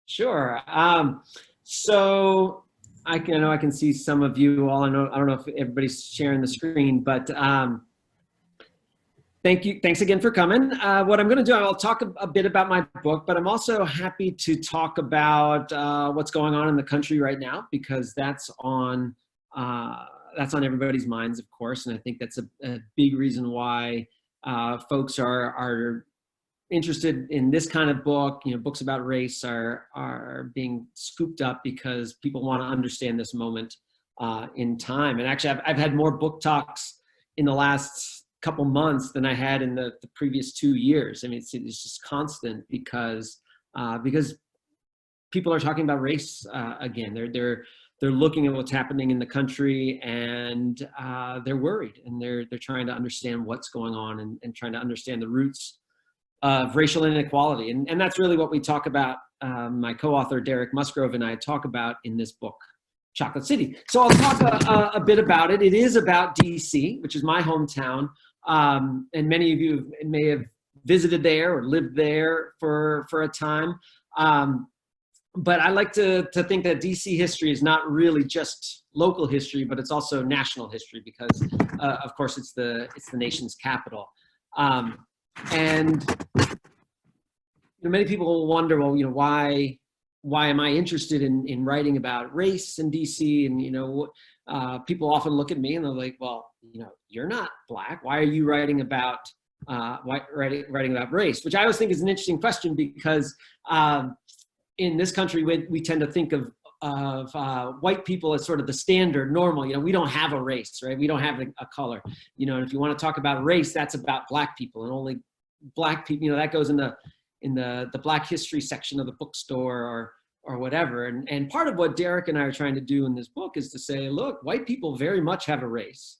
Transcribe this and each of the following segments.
Sure. So know I can see some of you all. I don't know if everybody's sharing the screen, but thank you. Thanks again for coming. What I'm going to do, I'll talk a bit about my book, but I'm also happy to talk about what's going on in the country right now, because that's on everybody's minds, of course, and I think that's a big reason why folks are interested in this kind of book. You know, books about race are being scooped up because people want to understand this moment in time. And actually, I've had more book talks in the last couple months than I had in the previous 2 years. I mean, it's just constant because people are talking about race again. They're looking at what's happening in the country, and they're worried, and they're trying to understand what's going on and trying to understand the roots of racial inequality. And that's really what we talk about, my co-author Derek Musgrove and I talk about in this book, Chocolate City. So I'll talk a bit about it. It is about DC, which is my hometown, and many of you may have visited there or lived there for a time. But I like to think that DC history is not really just local history, but it's also national history, because of course it's the nation's capital. And many people will wonder, well, why am I interested in writing about race in DC? And people often look at me and they're like, well, you're not Black. Why are you writing about writing about race? Which I always think is an interesting question, because in this country we tend to think of white people as sort of the standard normal. We don't have a race, right? We don't have a color. And if you want to talk about race, that's about Black people, and only Black people. That goes in the Black history section of the bookstore or whatever. And part of what Derek and I are trying to do in this book is to say, look, white people very much have a race,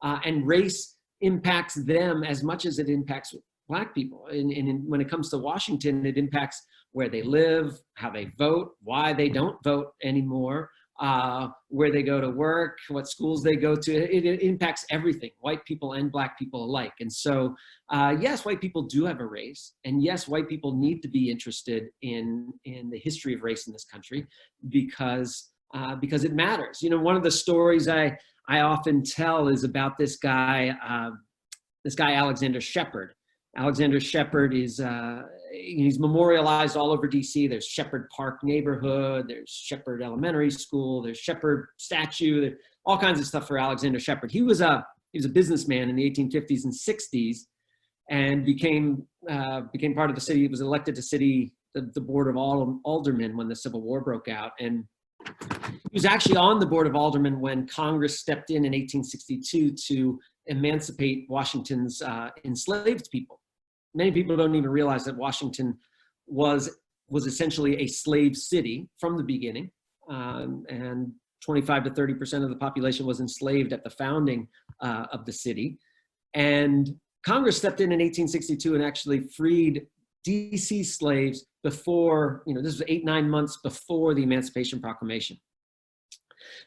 and race impacts them as much as it impacts Black people. And when it comes to Washington, it impacts where they live, how they vote, why they don't vote anymore, where they go to work, what schools they go to. It impacts everything, white people and Black people alike. And so, yes, white people do have a race, and yes, white people need to be interested in the history of race in this country, because it matters. One of the stories I often tell is about this guy Alexander Shepard. Alexander Shepard is he's memorialized all over DC. There's Shepard Park neighborhood, there's Shepard Elementary School, there's Shepard statue, there's all kinds of stuff for Alexander Shepard. He was a businessman in the 1850s and 60s, and became part of the city. He was elected to the Board of Aldermen when the Civil War broke out, and he was actually on the Board of Aldermen when Congress stepped in 1862 to emancipate Washington's enslaved people. Many people don't even realize that Washington was essentially a slave city from the beginning, and 25 to 30% of the population was enslaved at the founding of the city. And Congress stepped in 1862 and actually freed DC slaves before, this was 8-9 months before the Emancipation Proclamation.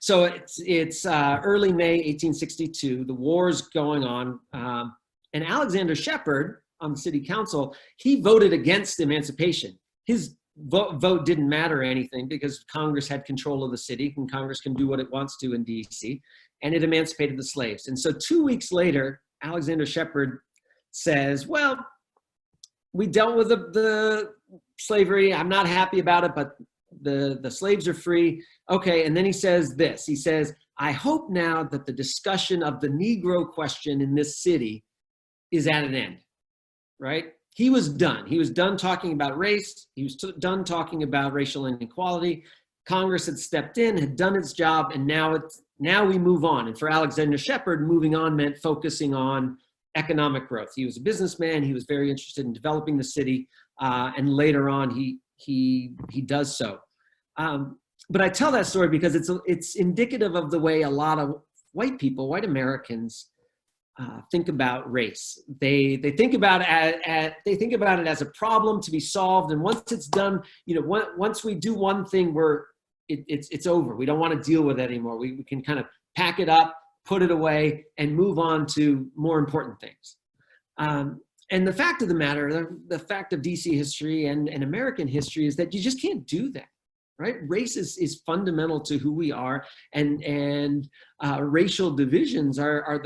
So it's early May 1862. The war's going on, and Alexander Shepard on the city council, he voted against emancipation. His vote didn't matter anything, because Congress had control of the city, and Congress can do what it wants to in DC, and it emancipated the slaves. And so 2 weeks later, Alexander Shepard says, well, we dealt with the slavery. I'm not happy about it, but the slaves are free. Okay, and then he says this. He says, I hope now that the discussion of the Negro question in this city is at an end, right? He was done. He was done talking about race. He was done talking about racial inequality. Congress had stepped in, had done its job, and now we move on. And for Alexander Shepard, moving on meant focusing on economic growth. He was a businessman. He was very interested in developing the city, and later on, he does so. But I tell that story because it's indicative of the way a lot of white people, white Americans, think about race. They think about it as a problem to be solved, and once it's done, once we do one thing, it's over. We don't want to deal with it anymore. We can kind of pack it up, put it away, and move on to more important things. And the fact of the matter, the fact of DC history and American history is that you just can't do that, right? Race is fundamental to who we are, and racial divisions are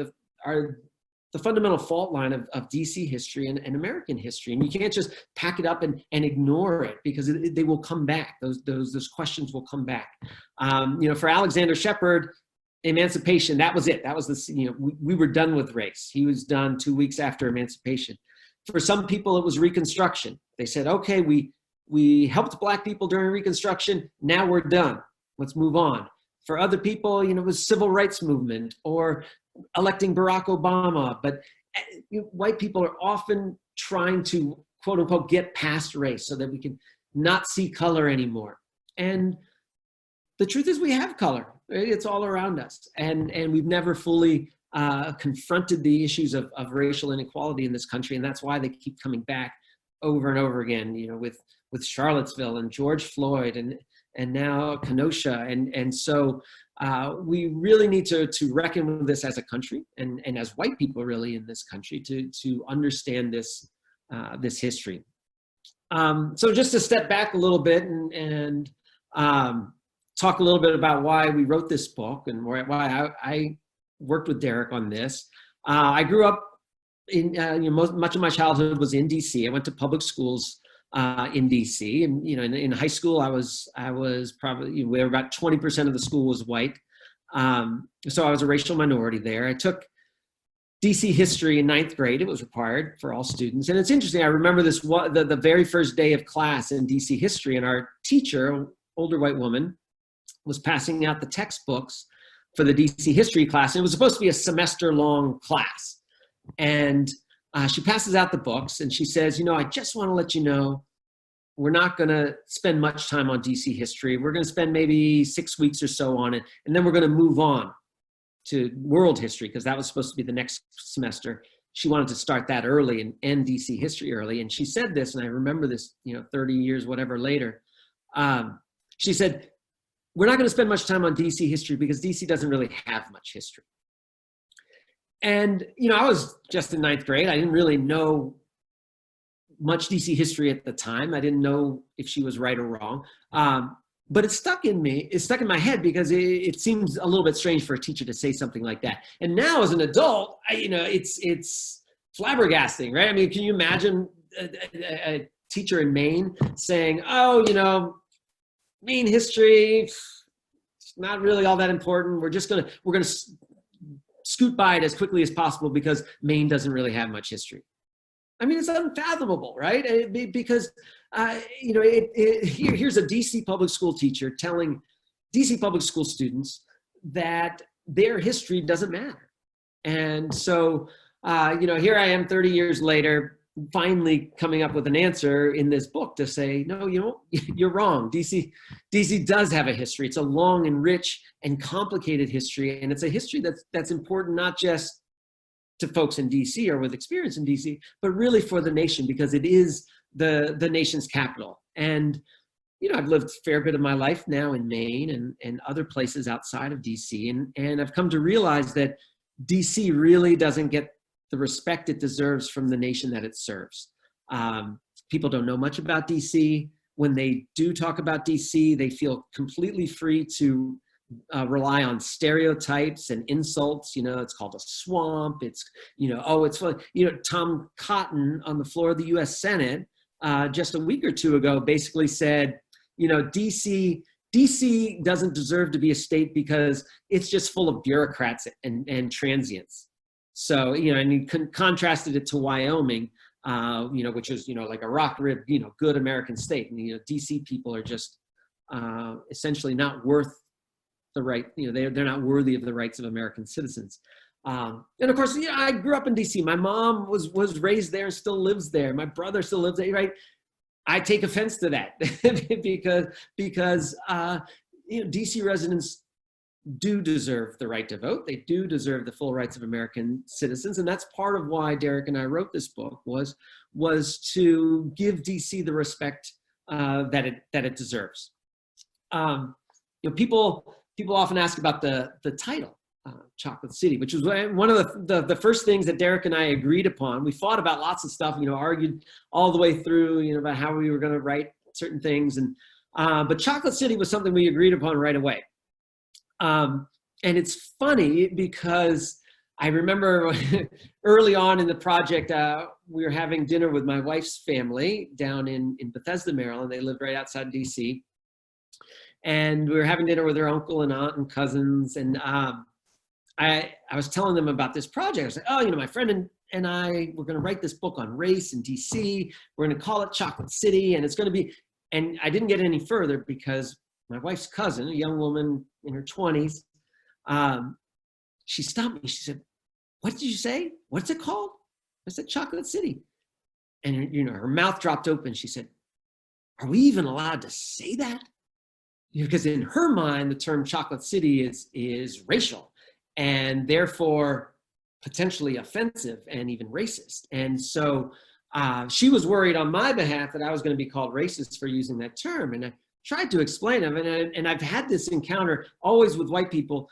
the fundamental fault line of DC history and American history. And you can't just pack it up and ignore it, because they will come back. Those questions will come back. For Alexander Shepard, emancipation, that was it. That was we were done with race. He was done 2 weeks after emancipation. For some people, it was Reconstruction. They said, okay, we helped Black people during Reconstruction. Now we're done. Let's move on. For other people, it was civil rights movement or electing Barack Obama. But white people are often trying to, quote unquote, get past race so that we can not see color anymore. And the truth is, we have color. It's all around us. And we've never fully confronted the issues of racial inequality in this country. And that's why they keep coming back over and over again, with Charlottesville and George Floyd and now Kenosha. And so we really need to reckon with this as a country and as white people really in this country to understand this history. So just to step back a little bit and talk a little bit about why we wrote this book and why I worked with Derek on this. I grew up in, much of my childhood was in DC. I went to public schools in DC, and in high school I was probably where about 20% of the school was white. So I was a racial minority there. I took DC history in 9th grade. It was required for all students. And it's interesting, I remember this, the very first day of class in DC history, and our teacher, older white woman, was passing out the textbooks for the DC history class. And it was supposed to be a semester-long class. And she passes out the books and she says, I just want to let you know, we're not going to spend much time on DC history. We're going to spend maybe 6 weeks or so on it. And then we're going to move on to world history, because that was supposed to be the next semester. She wanted to start that early and end DC history early. And she said this, and I remember this, 30 years, whatever later. She said, we're not going to spend much time on DC history because DC doesn't really have much history. And, I was just in 9th grade. I didn't really know much DC history at the time. I didn't know if she was right or wrong. But it stuck in me. It stuck in my head because it seems a little bit strange for a teacher to say something like that. And now as an adult, it's flabbergasting, right? I mean, can you imagine a teacher in Maine saying, oh, Maine history, it's not really all that important. We're going to scoot by it as quickly as possible because Maine doesn't really have much history. I mean, it's unfathomable, right? Because, here's a DC public school teacher telling DC public school students that their history doesn't matter. And so, here I am 30 years later, finally coming up with an answer in this book to say, no, you're wrong. DC does have a history. It's a long and rich and complicated history. And it's a history that's important, not just to folks in DC or with experience in DC, but really for the nation, because it is the nation's capital. And, I've lived a fair bit of my life now in Maine and other places outside of DC. And I've come to realize that DC really doesn't get the respect it deserves from the nation that it serves. People don't know much about DC. When they do talk about DC, they feel completely free to rely on stereotypes and insults. It's called a swamp. It's, it's fun. Tom Cotton on the floor of the US Senate just a week or two ago basically said, DC doesn't deserve to be a state because it's just full of bureaucrats and transients. So, and he contrasted it to Wyoming, which is, like a rock rib, good American state. And, DC people are just essentially not worth the right, they're not worthy of the rights of American citizens. And of course, I grew up in DC. My mom was raised there and still lives there. My brother still lives there, right? I take offense to that because DC residents do deserve the right to vote. They do deserve the full rights of American citizens. And that's part of why Derek and I wrote this book was to give DC the respect that it deserves. People often ask about the title, Chocolate City, which was one of the first things that Derek and I agreed upon. We fought about lots of stuff, argued all the way through, about how we were going to write certain things. But Chocolate City was something we agreed upon right away. And it's funny because I remember early on in the project, we were having dinner with my wife's family down in Bethesda, Maryland. They lived right outside DC. And we were having dinner with her uncle and aunt and cousins. And I was telling them about this project. I was like, oh, my friend and I, we're going to write this book on race in DC. We're going to call it Chocolate City. And it's going to be, and I didn't get any further because my wife's cousin, a young woman in her 20s, she stopped me. She said, what did you say? What's it called? I said, Chocolate City. And, her mouth dropped open. She said, are we even allowed to say that? Because in her mind, the term Chocolate City is racial and therefore potentially offensive and even racist. And so she was worried on my behalf that I was going to be called racist for using that term. And I tried to explain it. And I've had this encounter always with white people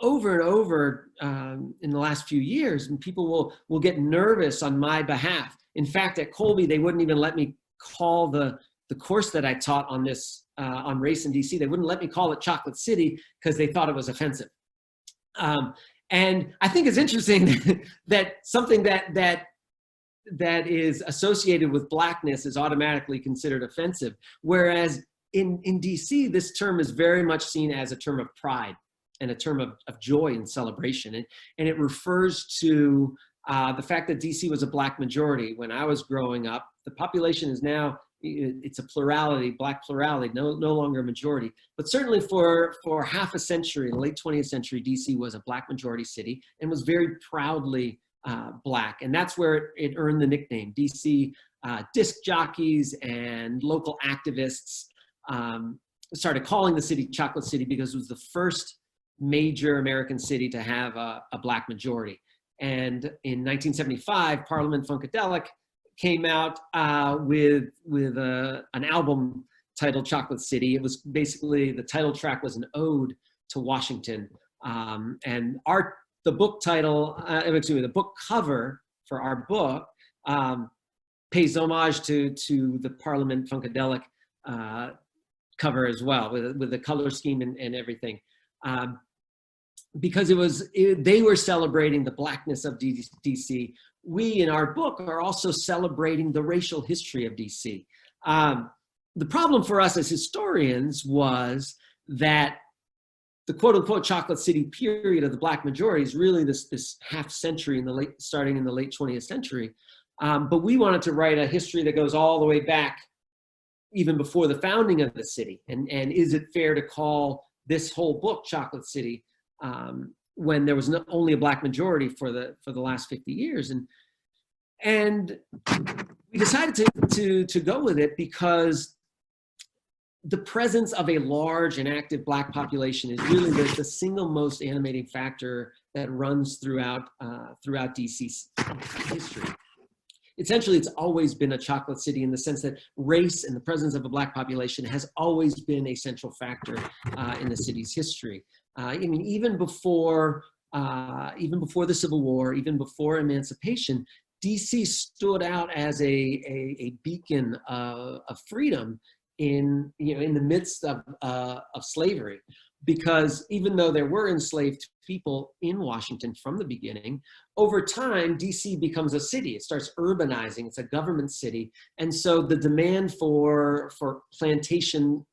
over and over in the last few years. And people will get nervous on my behalf. In fact, at Colby, they wouldn't even let me call the course that I taught on this on race in DC. They wouldn't let me call it Chocolate City because they thought it was offensive. And I think it's interesting that something that is associated with Blackness is automatically considered offensive, whereas in DC, this term is very much seen as a term of pride and a term of joy and celebration. And it refers to the fact that DC was a Black majority. When I was growing up, the population is now, it's a plurality, Black plurality, no longer a majority. But certainly for half a century, the late 20th century, DC was a Black majority city and was very proudly Black. And that's where it earned the nickname. DC disc jockeys and local activists started calling the city Chocolate City because it was the first major American city to have a Black majority. And in 1975, Parliament Funkadelic came out with an album titled Chocolate City. It was basically, the title track was an ode to Washington. And the book title, the book cover for our book pays homage to the Parliament Funkadelic cover as well, with the color scheme and everything. Because they were celebrating the Blackness of DC. We, in our book, are also celebrating the racial history of DC. The problem for us as historians was that the quote-unquote Chocolate City period of the Black majority is really this half century starting in the late 20th century. But we wanted to write a history that goes all the way back, even before the founding of the city. And is it fair to call this whole book Chocolate City when there was only a Black majority for the last 50 years? And we decided to go with it because the presence of a large and active Black population is really the single most animating factor that runs throughout DC's history. Essentially, it's always been a chocolate city in the sense that race and the presence of a Black population has always been a central factor in the city's history. I mean, even before the Civil War, even before emancipation, DC stood out as a beacon of freedom in the midst of slavery, because even though there were enslaved people in Washington from the beginning, over time DC becomes a city. It starts urbanizing. It's a government city, and so the demand for plantation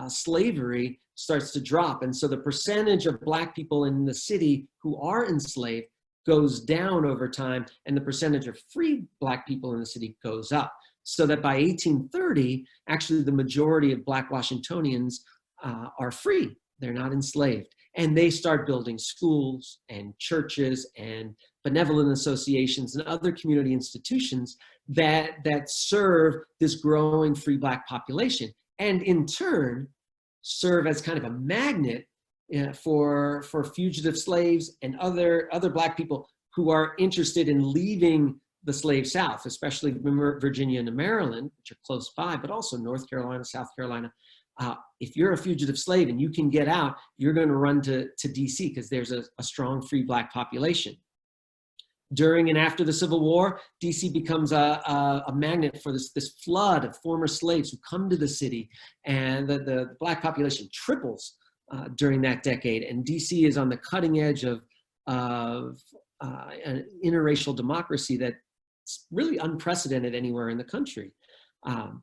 slavery starts to drop, and so the percentage of Black people in the city who are enslaved goes down over time, and the percentage of free Black people in the city goes up. So that by 1830, actually the majority of Black Washingtonians are free. They're not enslaved. And they start building schools and churches and benevolent associations and other community institutions that serve this growing free Black population, and in turn serve as kind of a magnet for fugitive slaves and other Black people who are interested in leaving the slave South, especially Virginia and Maryland, which are close by, but also North Carolina, South Carolina, if you're a fugitive slave and you can get out, you're going to run to DC because there's a strong free Black population. During and after the Civil War, DC becomes a magnet for this flood of former slaves who come to the city, and the Black population triples during that decade. And DC is on the cutting edge of an interracial democracy that's really unprecedented anywhere in the country.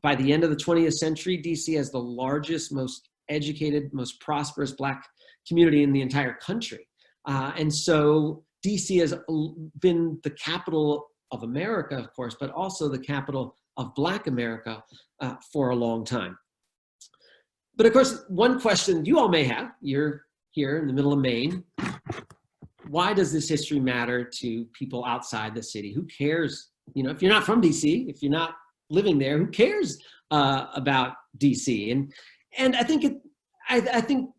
By the end of the 20th century, DC has the largest, most educated, most prosperous Black community in the entire country. And so DC has been the capital of America, of course, but also the capital of Black America for a long time. But of course, one question you all may have, you're here in the middle of Maine, why does this history matter to people outside the city? Who cares? You know, if you're not from DC, if you're not living there, who cares about DC? And I think I think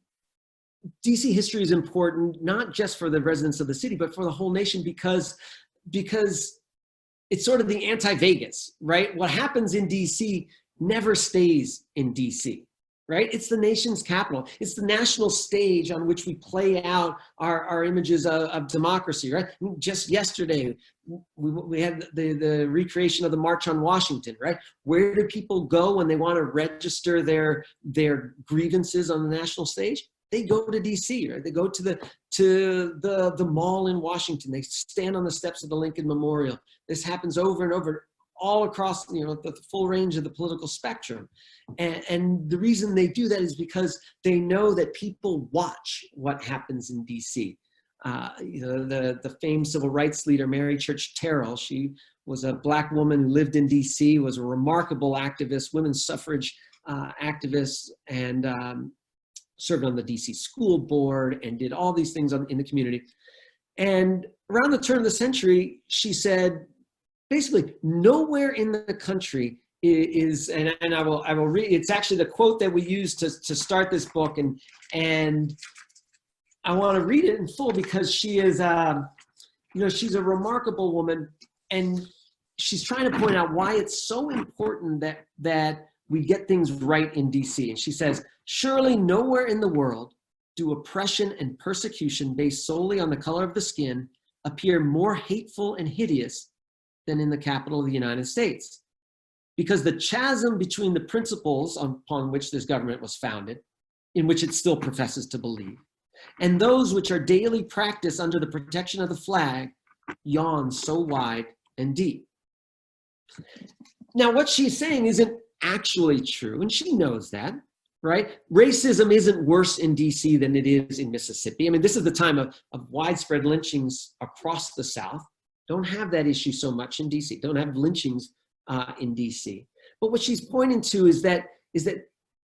DC history is important, not just for the residents of the city, but for the whole nation, because it's sort of the anti-Vegas, right? What happens in DC never stays in DC, right? It's the nation's capital. It's the national stage on which we play out our images of democracy, right? Just yesterday, we had the recreation of the March on Washington, right? Where do people go when they want to register their grievances on the national stage? They go to DC, right? They go to the mall in Washington. They stand on the steps of the Lincoln Memorial. This happens over and over, all across, you know, the full range of the political spectrum. And the reason they do that is because they know that people watch what happens in DC. You know, the famed civil rights leader, Mary Church Terrell, she was a Black woman who lived in DC, was a remarkable activist, women's suffrage activist, and served on the DC school board and did all these things in the community. And around the turn of the century, she said, basically, nowhere in the country is, and I will read, it's actually the quote that we used to start this book, and I want to read it in full because she is, you know, she's a remarkable woman, and she's trying to point out why it's so important that we get things right in DC. And she says, surely nowhere in the world do oppression and persecution based solely on the color of the skin appear more hateful and hideous than in the capital of the United States. Because the chasm between the principles upon which this government was founded, in which it still professes to believe, and those which are daily practiced under the protection of the flag, yawns so wide and deep. Now, what she's saying isn't actually true, and she knows that, right? Racism isn't worse in DC than it is in Mississippi. I mean, this is the time of widespread lynchings across the South. Don't have that issue so much in DC. Don't have lynchings in DC. But what she's pointing to is that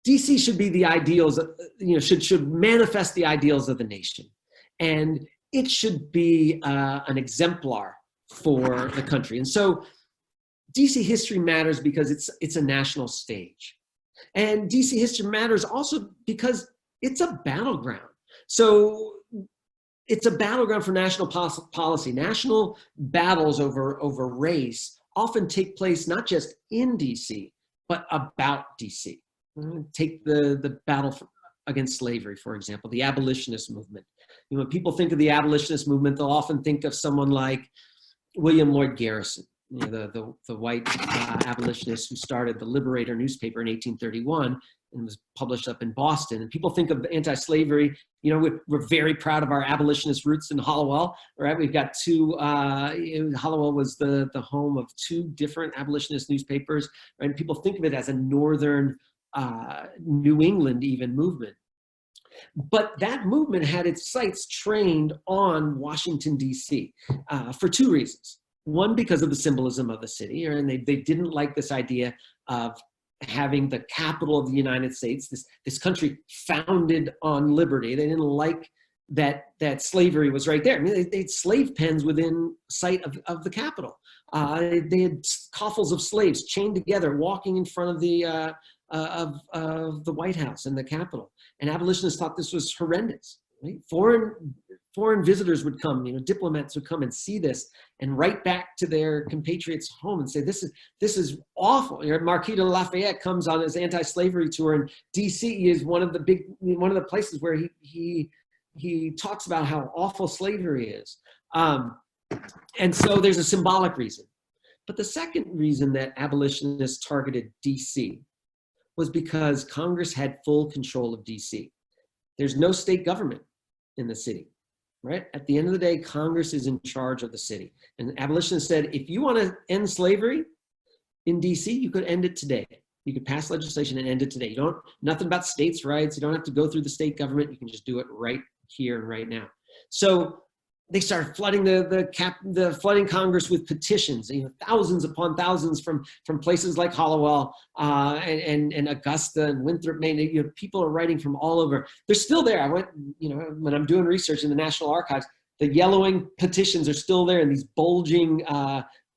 DC should be the ideals, you know, should manifest the ideals of the nation, and it should be an exemplar for the country. And so, DC history matters because it's a national stage. And DC history matters also because it's a battleground. So it's a battleground for national policy. National battles over race often take place not just in DC, but about DC. Take the battle against slavery, for example, the abolitionist movement. You know, when people think of the abolitionist movement, they'll often think of someone like William Lloyd Garrison, you know, the white abolitionist who started the Liberator newspaper in 1831 and was published up in Boston. And people think of anti-slavery, you know, we're very proud of our abolitionist roots in Hallowell, right? We've got Hallowell was the home of two different abolitionist newspapers, right? And people think of it as a northern New England even movement. But that movement had its sights trained on Washington, D.C. For two reasons. One, because of the symbolism of the city, and they didn't like this idea of having the capital of the United States, this country founded on liberty. They didn't like that slavery was right there. I mean, they had slave pens within sight of the Capitol. They had coffles of slaves chained together, walking in front of the White House and the Capitol. And abolitionists thought this was horrendous. right? Foreign visitors would come, diplomats would come and see this and write back to their compatriots home and say, this is awful. Marquis de Lafayette comes on his anti-slavery tour, and DC is one of the places where he talks about how awful slavery is. And so there's a symbolic reason. But the second reason that abolitionists targeted DC was because Congress had full control of DC. There's no state government in the city, right? At the end of the day, Congress is in charge of the city. And abolitionists said, if you want to end slavery in DC, you could end it today. You could pass legislation and end it today. Nothing about states' rights. You don't have to go through the state government. You can just do it right here and right now. So they started flooding flooding Congress with petitions, thousands upon thousands from places like Hollowell and Augusta and Winthrop, Maine. People are writing from all over. They're still there. I went, when I'm doing research in the National Archives, the yellowing petitions are still there in these bulging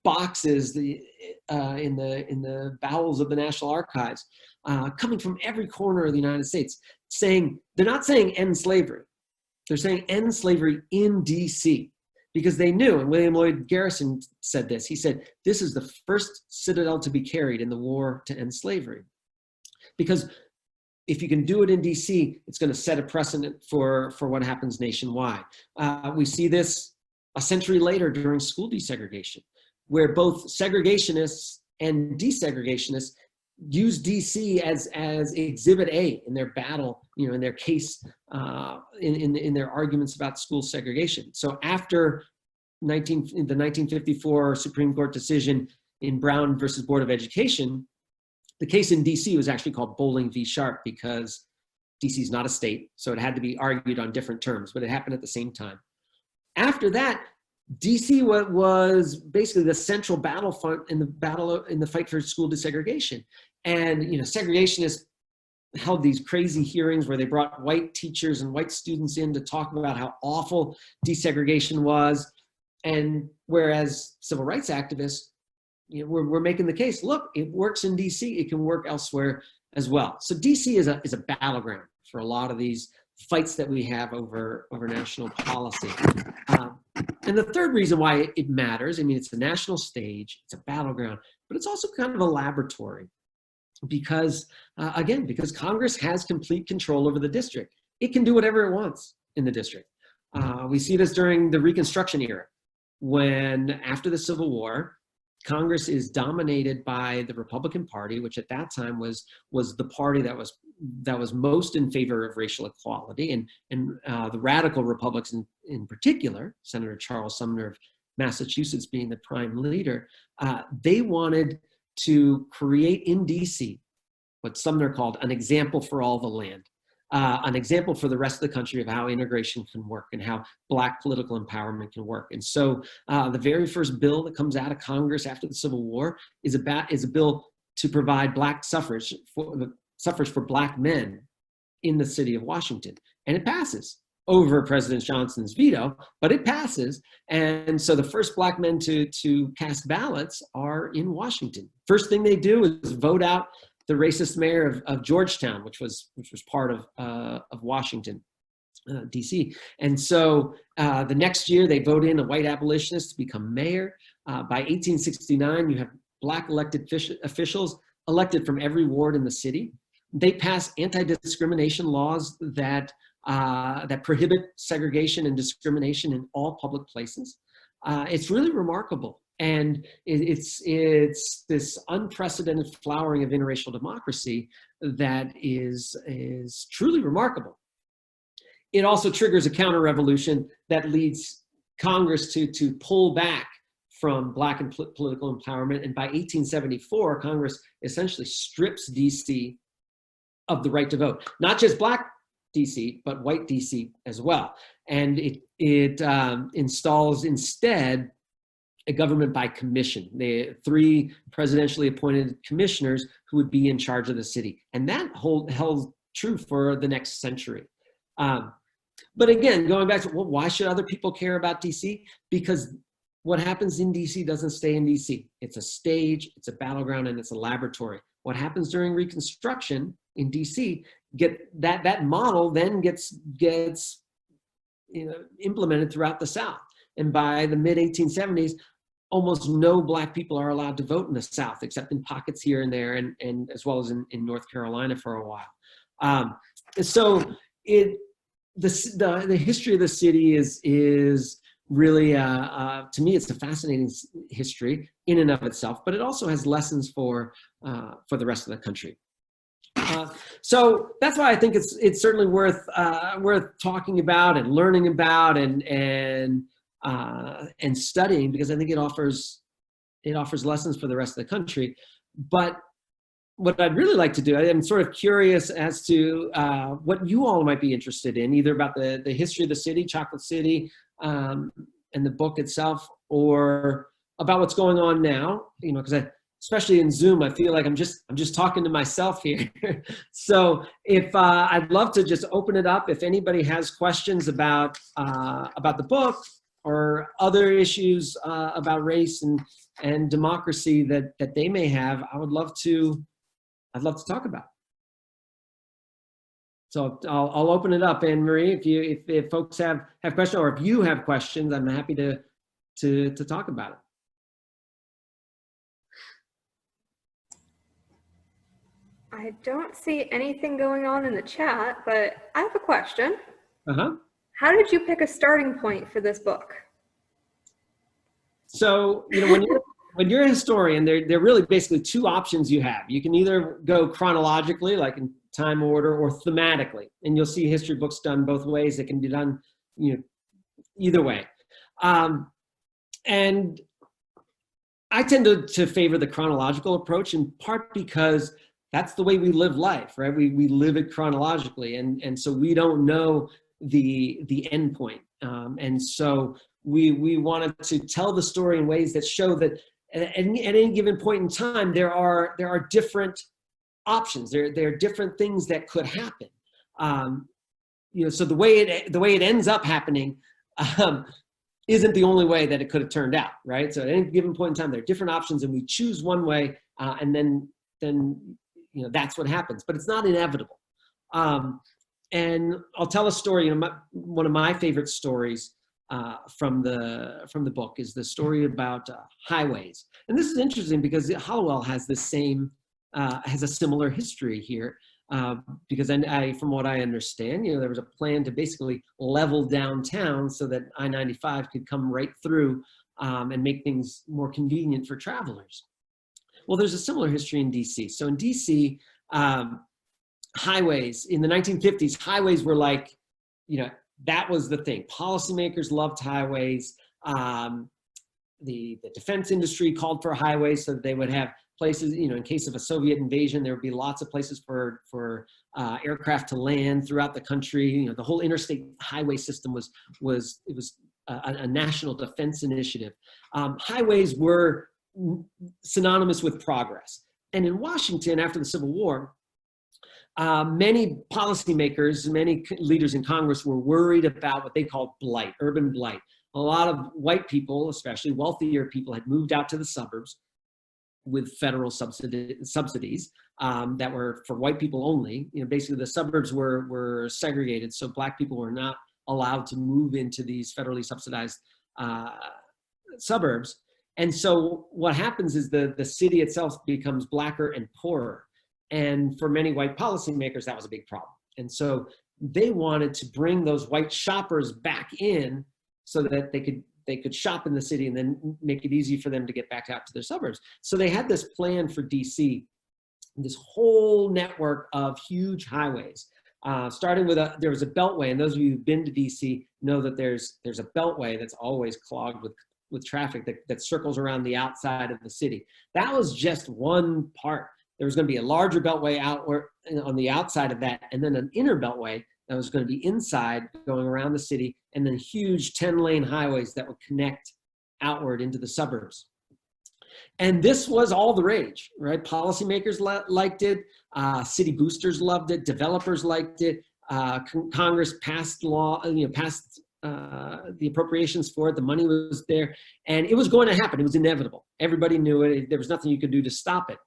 boxes in the bowels of the National Archives, coming from every corner of the United States, saying, they're not saying end slavery. They're saying end slavery in DC, because they knew, and William Lloyd Garrison said this, he said, this is the first citadel to be carried in the war to end slavery. Because if you can do it in DC, it's going to set a precedent for what happens nationwide. We see this a century later during school desegregation, where both segregationists and desegregationists use DC as exhibit A in their battle, in their case, in their arguments about school segregation. So after the 1954 Supreme Court decision in Brown versus Board of Education, the case in DC was actually called Bowling v. Sharp, because DC is not a state, so it had to be argued on different terms, but it happened at the same time. After that, DC was basically the central battlefront in the fight for school desegregation. And segregationists held these crazy hearings where they brought white teachers and white students in to talk about how awful desegregation was. And whereas civil rights activists, we're making the case, look, it works in DC, it can work elsewhere as well. So DC is a battleground for a lot of these fights that we have over national policy. And the third reason why it matters, it's a national stage, it's a battleground, but it's also kind of a laboratory, because because Congress has complete control over the district. It can do whatever it wants in the district. We see this during the Reconstruction era, when after the Civil War, Congress is dominated by the Republican Party, which at that time was the party that was most in favor of racial equality, and the radical Republicans in particular, Senator Charles Sumner of Massachusetts being the prime leader, they wanted to create in DC what Sumner called an example for all the land, an example for the rest of the country of how integration can work and how Black political empowerment can work. And so the very first bill that comes out of Congress after the Civil War is a bill to provide Black suffrage for Black men in the city of Washington. And it passes over President Johnson's veto, but it passes. And so the first Black men to cast ballots are in Washington. First thing they do is vote out the racist mayor of Georgetown, which was part of Washington, DC. And so the next year they vote in a white abolitionist to become mayor. By 1869, you have Black elected officials elected from every ward in the city. They pass anti-discrimination laws that prohibit segregation and discrimination in all public places. It's really remarkable. And it's this unprecedented flowering of interracial democracy that is truly remarkable. It also triggers a counter-revolution that leads Congress to pull back from Black and political empowerment. And by 1874, Congress essentially strips DC of the right to vote. Not just Black DC, but white DC as well. And it installs instead a government by commission. The 3 presidentially appointed commissioners who would be in charge of the city. And that held true for the next century. But again, going back to, well, why should other people care about DC? Because what happens in DC doesn't stay in DC. It's a stage, it's a battleground, and it's a laboratory. What happens during Reconstruction in DC, that model then gets implemented throughout the South. And by the mid 1870s, almost no Black people are allowed to vote in the South, except in pockets here and there, and as well as in North Carolina for a while. So the history of the city is really, to me, it's a fascinating history in and of itself, but it also has lessons for the rest of the country. So that's why I think it's certainly worth talking about and learning about and studying, because I think it offers lessons for the rest of the country. But what I'd really like to do, I'm sort of curious as to what you all might be interested in, either about the history of the city, Chocolate City, and the book itself, or about what's going on now. Because especially in Zoom, I feel like I'm just talking to myself here. So if I'd love to just open it up. If anybody has questions about the book or other issues about race and democracy that they may have, I'd love to talk about. So I'll open it up, Anne Marie. If folks have questions, or if you have questions, I'm happy to talk about it. I don't see anything going on in the chat, but I have a question. How did you pick a starting point for this book? So, when you're a historian, there are really basically two options you have. You can either go chronologically, like in time order, or thematically, and you'll see history books done both ways. It can be done, either way. And I tend to favor the chronological approach, in part because that's the way we live life, right? We live it chronologically, and so we don't know the end point. And so we wanted to tell the story in ways that show that at any given point in time, there are different options. There are different things that could happen. So the way it ends up happening isn't the only way that it could have turned out, right? So at any given point in time, there are different options, and we choose one way, and then that's what happens. But it's not inevitable. And I'll tell a story. One of my favorite stories from the book is the story about highways. And this is interesting because Hollowell has the same has a similar history here. Because from what I understand, there was a plan to basically level downtown so that I-95 could come right through and make things more convenient for travelers. Well, there's a similar history in DC. So in DC, highways in the 1950s, highways were like, that was the thing. Policymakers loved highways. The defense industry called for highways so that they would have places, in case of a Soviet invasion, there would be lots of places for aircraft to land throughout the country. The whole interstate highway system was a national defense initiative. Highways were synonymous with progress. And in Washington, after the Civil War, many policymakers, many leaders in Congress were worried about what they called blight, urban blight. A lot of white people, especially wealthier people, had moved out to the suburbs with federal subsidies that were for white people only. Basically the suburbs were segregated, so Black people were not allowed to move into these federally subsidized suburbs. And so what happens is the city itself becomes Blacker and poorer. And for many white policymakers, that was a big problem. And so they wanted to bring those white shoppers back in so that they could shop in the city and then make it easy for them to get back out to their suburbs. So they had this plan for DC, this whole network of huge highways, starting with there was a beltway. And those of you who've been to DC know that there's a beltway that's always clogged with traffic that circles around the outside of the city. That was just one part. There was going to be a larger beltway on the outside of that, and then an inner beltway that was going to be inside, going around the city, and then huge 10-lane highways that would connect outward into the suburbs. And this was all the rage, right? Policymakers liked it, city boosters loved it, developers liked it, Congress passed the appropriations for it, the money was there, and it was going to happen. It was inevitable. Everybody knew it. There was nothing you could do to stop it.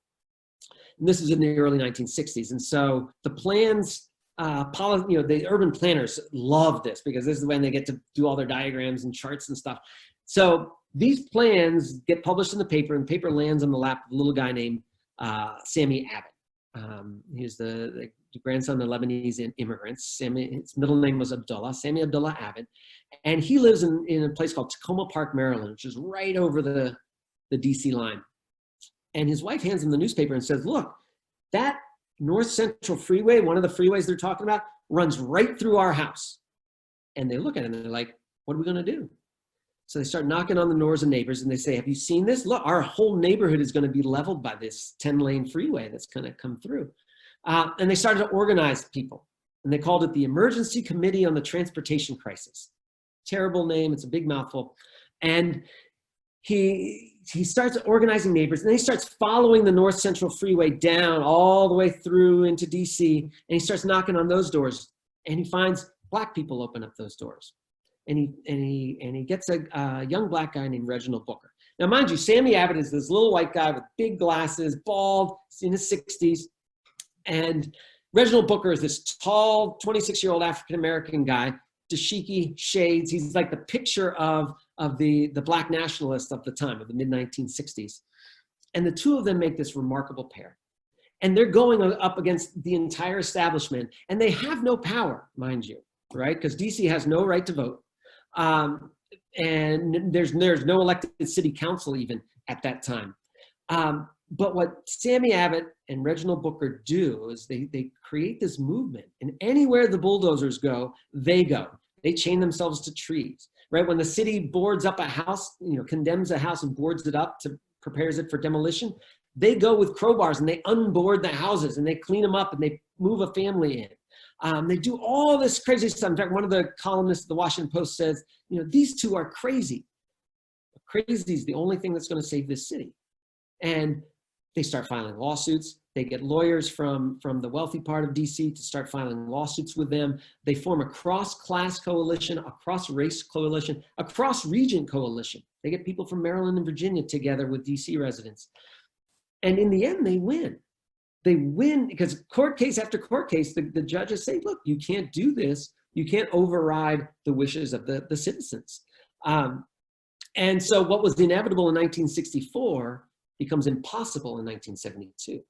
And this is in the early 1960s. And so the plans the urban planners love this because this is when they get to do all their diagrams and charts and stuff. So these plans get published in the paper, and the paper lands on the lap of a little guy named Sammy Abbott. He's the grandson of Lebanese immigrants. His middle name was Abdullah, Sammy Abdullah Abbott. And he lives in a place called Tacoma Park, Maryland, which is right over the DC line. And his wife hands him the newspaper and says, look, that North Central Freeway, one of the freeways they're talking about, runs right through our house. And they look at it and they're like, what are we going to do? So they start knocking on the doors of neighbors and they say, have you seen this? Look, our whole neighborhood is going to be leveled by this 10-lane freeway that's going to come through. And they started to organize people. And they called it the Emergency Committee on the Transportation Crisis. Terrible name. It's a big mouthful. And he starts organizing neighbors, and then he starts following the North Central Freeway down all the way through into DC, and he starts knocking on those doors, and he finds Black people open up those doors. And he gets a young Black guy named Reginald Booker. Now, mind you, Sammy Abbott is this little white guy with big glasses, bald, in his 60s, and Reginald Booker is this tall, 26-year-old African-American guy, dashiki, shades. He's like the picture of the Black nationalists of the time, of the mid-1960s. And the two of them make this remarkable pair. And they're going up against the entire establishment, and they have no power, mind you, right? Because DC has no right to vote. And there's no elected city council even at that time. But what Sammy Abbott and Reginald Booker do is they create this movement, and anywhere the bulldozers go, they go. They chain themselves to trees, right? When the city boards up a house, condemns a house and boards it up prepares it for demolition, they go with crowbars and they unboard the houses and they clean them up and they move a family in. They do all this crazy stuff. In fact, one of the columnists of the Washington Post says, these two are crazy. Crazy is the only thing that's going to save this city. And they start filing lawsuits. They get lawyers from the wealthy part of DC to start filing lawsuits with them. They form a cross-class coalition, a cross-race coalition, a cross-region coalition. They get people from Maryland and Virginia together with DC residents. And in the end, they win. They win because court case after court case, the judges say, look, you can't do this. You can't override the wishes of the citizens. And so what was inevitable in 1964 becomes impossible in 1972.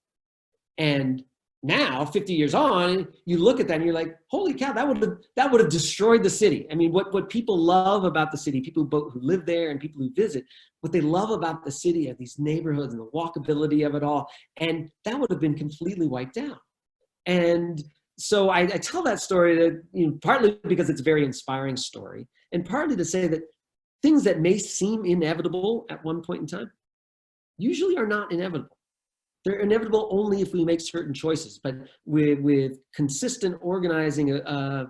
And now, 50 years on, you look at that and you're like, holy cow, that would have destroyed the city. I mean, what people love about the city, people who live there and people who visit, what they love about the city are these neighborhoods and the walkability of it all. And that would have been completely wiped out. And so I tell that story that, partly because it's a very inspiring story, and partly to say that things that may seem inevitable at one point in time usually are not inevitable. They're inevitable only if we make certain choices. But with consistent organizing of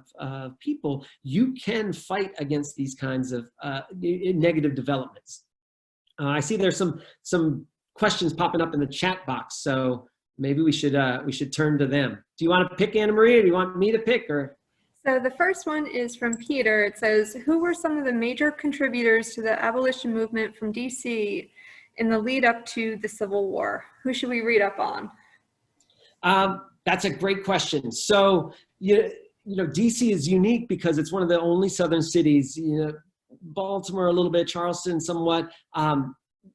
people, you can fight against these kinds of negative developments. I see there's some questions popping up in the chat box, so maybe we should turn to them. Do you want to pick, Anna Maria? Or do you want me to pick? Or so the first one is from Peter. It says, "Who were some of the major contributors to the abolition movement from DC in the lead up to the Civil War? Who should we read up on?" That's a great question. So, DC is unique because it's one of the only southern cities, Baltimore a little bit, Charleston somewhat.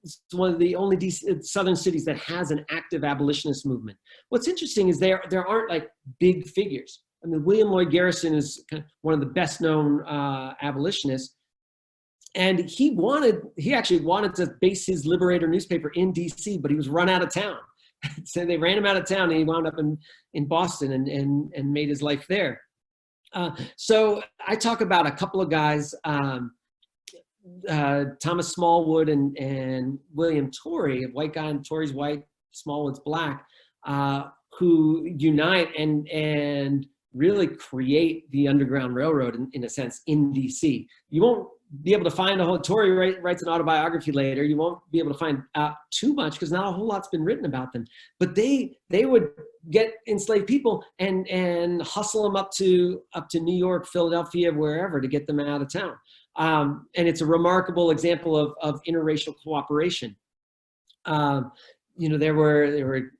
It's one of the only southern cities that has an active abolitionist movement. What's interesting is there aren't like big figures. I mean, William Lloyd Garrison is kind of one of the best known abolitionists. And he actually wanted to base his Liberator newspaper in DC, but he was run out of town. So they ran him out of town, and he wound up in Boston and made his life there. So I talk about a couple of guys, Thomas Smallwood and William Torrey, a white guy, and Torrey's white, Smallwood's black, who unite and really create the Underground Railroad in a sense in DC. You won't be able to find a whole, Torrey writes an autobiography later, you won't be able to find out too much because not a whole lot's been written about them. But they would get enslaved people and hustle them up to New York, Philadelphia, wherever to get them out of town. And it's a remarkable example of interracial cooperation. There were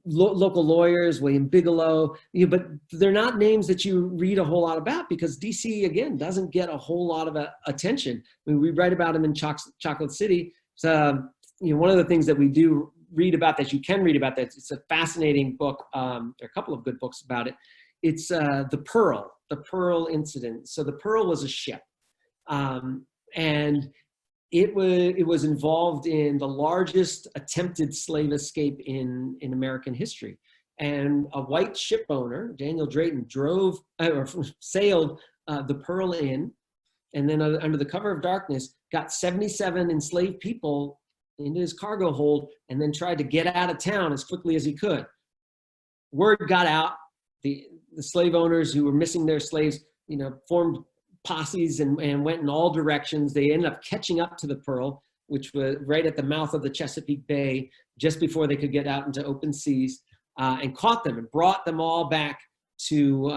local lawyers, William Bigelow, but they're not names that you read a whole lot about because DC, again, doesn't get a whole lot of attention. I mean, we write about them in Chocolate City. So, one of the things that we do read about that you can read about that, it's a fascinating book. There are a couple of good books about it. It's the Pearl incident. So the Pearl was a ship, and it was involved in the largest attempted slave escape in American history. And a white ship owner, Daniel Drayton, sailed the Pearl in, and then under the cover of darkness, got 77 enslaved people into his cargo hold, and then tried to get out of town as quickly as he could. Word got out. The slave owners who were missing their slaves, formed posses and went in all directions. They ended up catching up to the Pearl, which was right at the mouth of the Chesapeake Bay, just before they could get out into open seas, and caught them and brought them all back to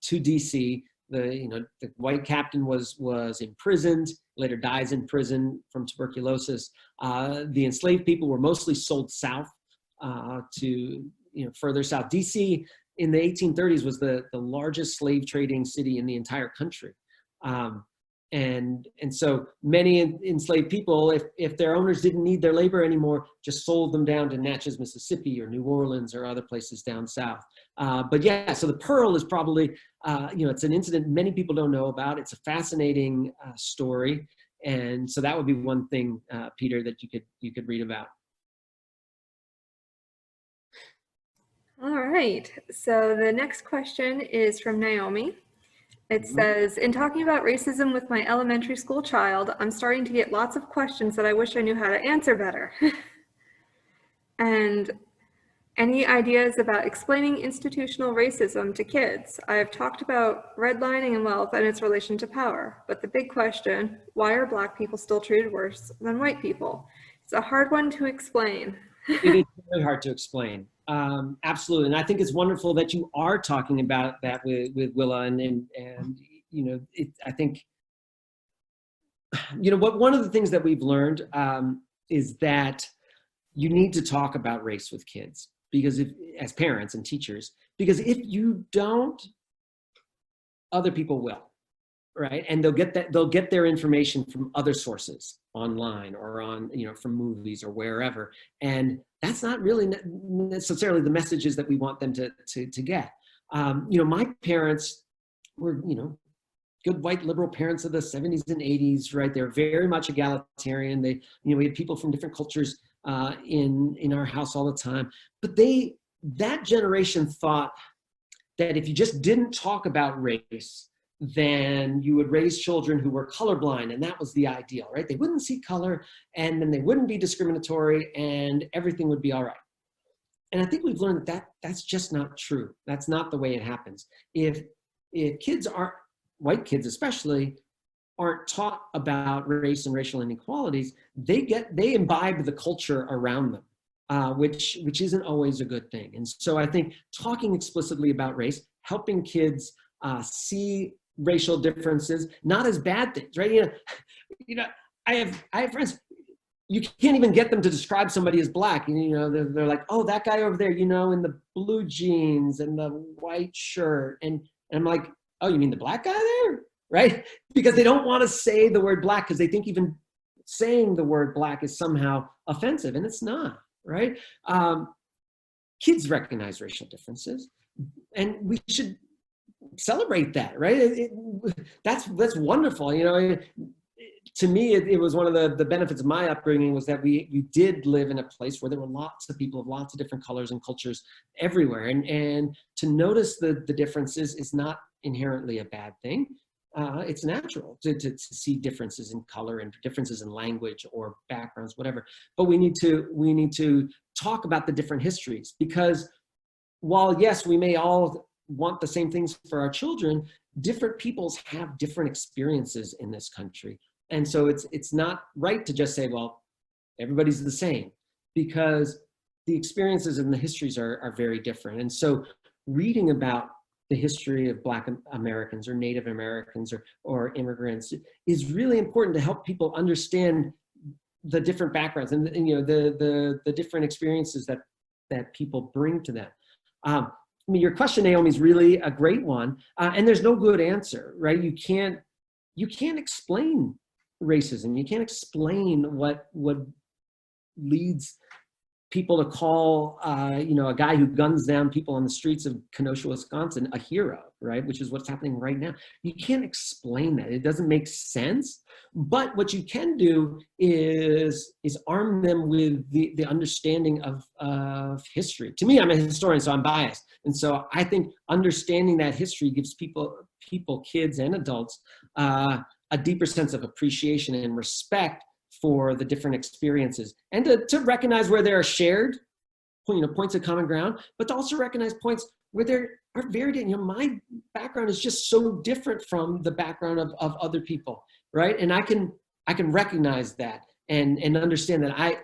DC. The white captain was imprisoned, later dies in prison from tuberculosis. The enslaved people were mostly sold south to further south. DC in the 1830s was the largest slave trading city in the entire country. And so many enslaved people, if their owners didn't need their labor anymore, just sold them down to Natchez, Mississippi, or New Orleans, or other places down south. But yeah, so the Pearl is probably, it's an incident many people don't know about. It's a fascinating story. And so that would be one thing, Peter, that you could read about. All right, so the next question is from Naomi. It says, in talking about racism with my elementary school child, I'm starting to get lots of questions that I wish I knew how to answer better. And any ideas about explaining institutional racism to kids? I have talked about redlining and wealth and its relation to power, but the big question, why are Black people still treated worse than white people? It's a hard one to explain. It is very hard to explain. Absolutely. And I think it's wonderful that you are talking about that with Willa. And I think, one of the things that we've learned is that you need to talk about race with kids, because as parents and teachers, because if you don't, other people will. Right, and they'll get their information from other sources online or on from movies or wherever, and that's not really necessarily the messages that we want them to get. My parents were good white liberal parents of the 70s and 80s, right? They're very much egalitarian. They we had people from different cultures in our house all the time, but that generation thought that if you just didn't talk about race, then you would raise children who were colorblind, and that was the ideal, right? They wouldn't see color, and then they wouldn't be discriminatory, and everything would be all right. And I think we've learned that that's just not true. That's not the way it happens. If kids aren't, white kids especially, aren't taught about race and racial inequalities, they imbibe the culture around them, which isn't always a good thing. And so I think talking explicitly about race, helping kids see racial differences not as bad things, right? I have friends, you can't even get them to describe somebody as Black. They're like, oh, that guy over there, in the blue jeans and the white shirt, and I'm like, oh, you mean the Black guy there, right? Because they don't want to say the word Black because they think even saying the word Black is somehow offensive, and it's not, right? Kids recognize racial differences, and we should celebrate that, right? That's wonderful. To me, it was one of the benefits of my upbringing was that we did live in a place where there were lots of people of lots of different colors and cultures everywhere, and to notice the differences is not inherently a bad thing. It's natural to see differences in color and differences in language or backgrounds, whatever. But we need to talk about the different histories, because while yes, we may all want the same things for our children, different peoples have different experiences in this country. And so it's not right to just say, well, everybody's the same, because the experiences and the histories are very different. And so reading about the history of Black Americans or Native Americans or immigrants is really important to help people understand the different backgrounds and the different experiences that that people bring to them. I mean, your question, Naomi, is really a great one, and there's no good answer, right? You can't explain racism. You can't explain what leads people to call, a guy who guns down people on the streets of Kenosha, Wisconsin, a hero, right? Which is what's happening right now. You can't explain that. It doesn't make sense. But what you can do is arm them with the understanding of history. To me, I'm a historian, so I'm biased. And so I think understanding that history gives people, kids and adults, a deeper sense of appreciation and respect for the different experiences, and to recognize where there are shared, points of common ground, but to also recognize points where there are very, my background is just so different from the background of other people, right? And I can recognize that and understand that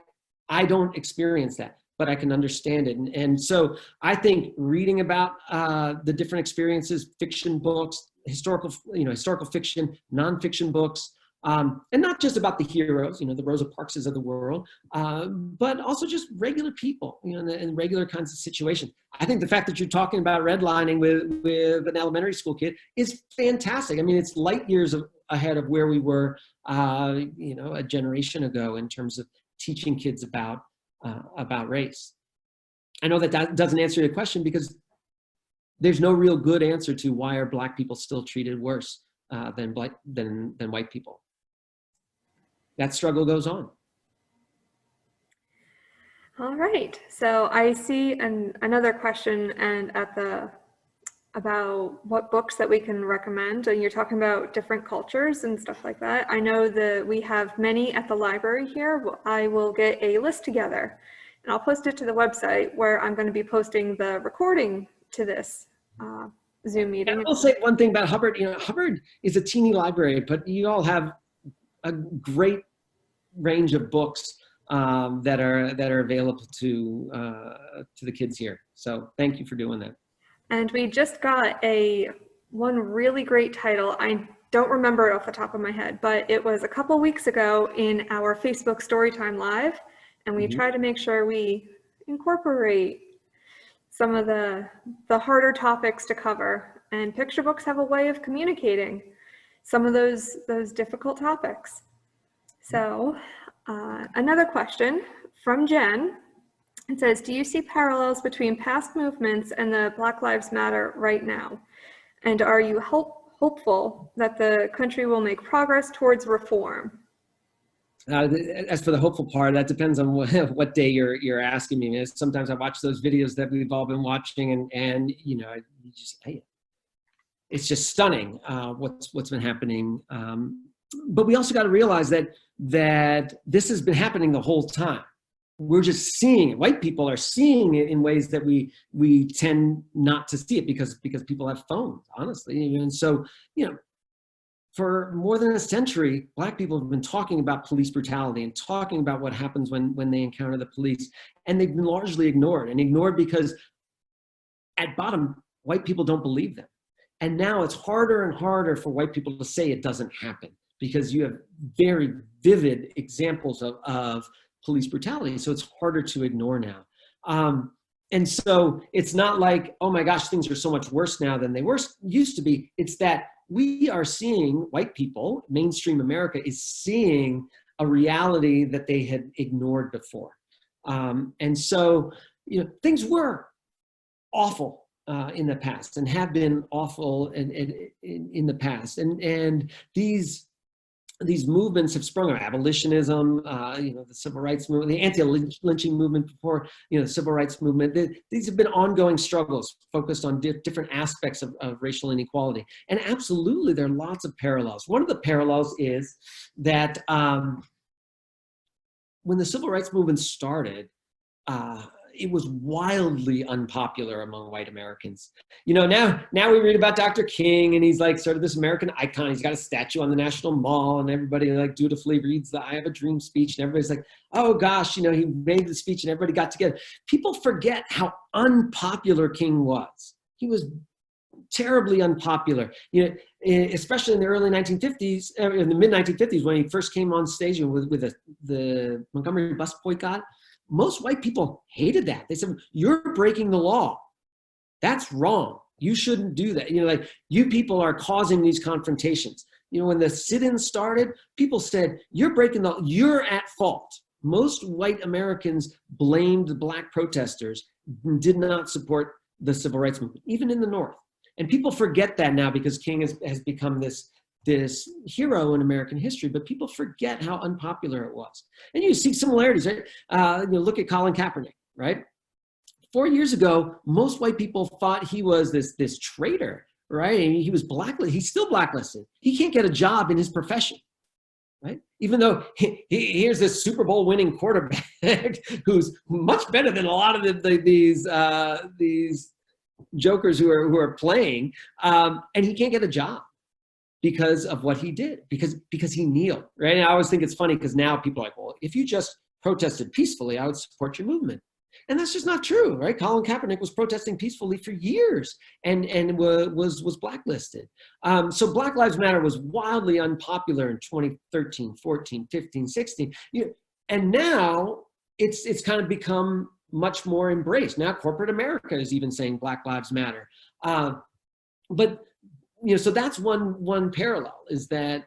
I don't experience that, but I can understand it. And so I think reading about the different experiences, fiction books, historical fiction, nonfiction books, and not just about the heroes, the Rosa Parkses of the world, but also just regular people, in regular kinds of situations. I think the fact that you're talking about redlining with an elementary school kid is fantastic. I mean, it's light years ahead of where we were, a generation ago in terms of teaching kids about race. I know that doesn't answer your question, because there's no real good answer to why are Black people still treated worse than white people. That struggle goes on. All right, so I see another question about what books that we can recommend, and you're talking about different cultures and stuff like that. I know that we have many at the library here. I will get a list together and I'll post it to the website, where I'm going to be posting the recording to this Zoom meeting. I will say one thing about Hubbard. Hubbard is a teeny library, but you all have a great range of books that are available to the kids here. So thank you for doing that. And we just got one really great title. I don't remember it off the top of my head, but it was a couple weeks ago in our Facebook Storytime Live, and we try to make sure we incorporate some of the harder topics to cover. And picture books have a way of communicating some of those difficult topics. So another question from Jen. It says, do you see parallels between past movements and the Black Lives Matter right now? And are you hopeful that the country will make progress towards reform? As for the hopeful part, that depends on what day you're asking me. Sometimes I watch those videos that we've all been watching, and it's just stunning what's been happening. But we also got to realize that this has been happening the whole time. We're just seeing it. White people are seeing it in ways that we tend not to see it because people have phones, honestly. And so, for more than a century, Black people have been talking about police brutality and talking about what happens when they encounter the police. And they've been largely ignored because at bottom, white people don't believe them. And now it's harder and harder for white people to say it doesn't happen, because you have very vivid examples of police brutality. So it's harder to ignore now. And so it's not like, oh my gosh, things are so much worse now than they used to be. It's that we are seeing, white people, mainstream America is seeing a reality that they had ignored before. And so, things were awful in the past and have been awful in the past. And these movements have sprung up. Abolitionism, the civil rights movement, the anti-lynching movement before, the civil rights movement. These have been ongoing struggles focused on different aspects of racial inequality. And absolutely, there are lots of parallels. One of the parallels is that when the civil rights movement started, it was wildly unpopular among white Americans. Now we read about Dr. King, and he's like sort of this American icon. He's got a statue on the National Mall, and everybody like dutifully reads the I Have a Dream speech, and everybody's like, oh gosh, he made the speech and everybody got together. People forget how unpopular King was. He was terribly unpopular, especially in the early 1950s, in the mid 1950s, when he first came on stage with the Montgomery bus boycott. most white people hated that. They said, you're breaking the law. That's wrong. You shouldn't do that. Like, you people are causing these confrontations. When the sit-ins started, people said, you're breaking the law. You're at fault. Most white Americans blamed the Black protesters, did not support the civil rights movement, even in the North. And people forget that now because King has become this hero in American history, but people forget how unpopular it was. And you see similarities, right? Look at Colin Kaepernick, right? 4 years ago, most white people thought he was this traitor, right? And he was blacklisted. He's still blacklisted. He can't get a job in his profession, right? Even though here's this Super Bowl winning quarterback who's much better than a lot of these jokers who are playing, and he can't get a job because of what he did, because he kneeled, right? And I always think it's funny because now people are like, well, if you just protested peacefully, I would support your movement. And that's just not true, right? Colin Kaepernick was protesting peacefully for years and was blacklisted. So Black Lives Matter was wildly unpopular in 2013, 14, 15, 16. And now it's kind of become much more embraced. Now corporate America is even saying Black Lives Matter. But so that's one parallel is that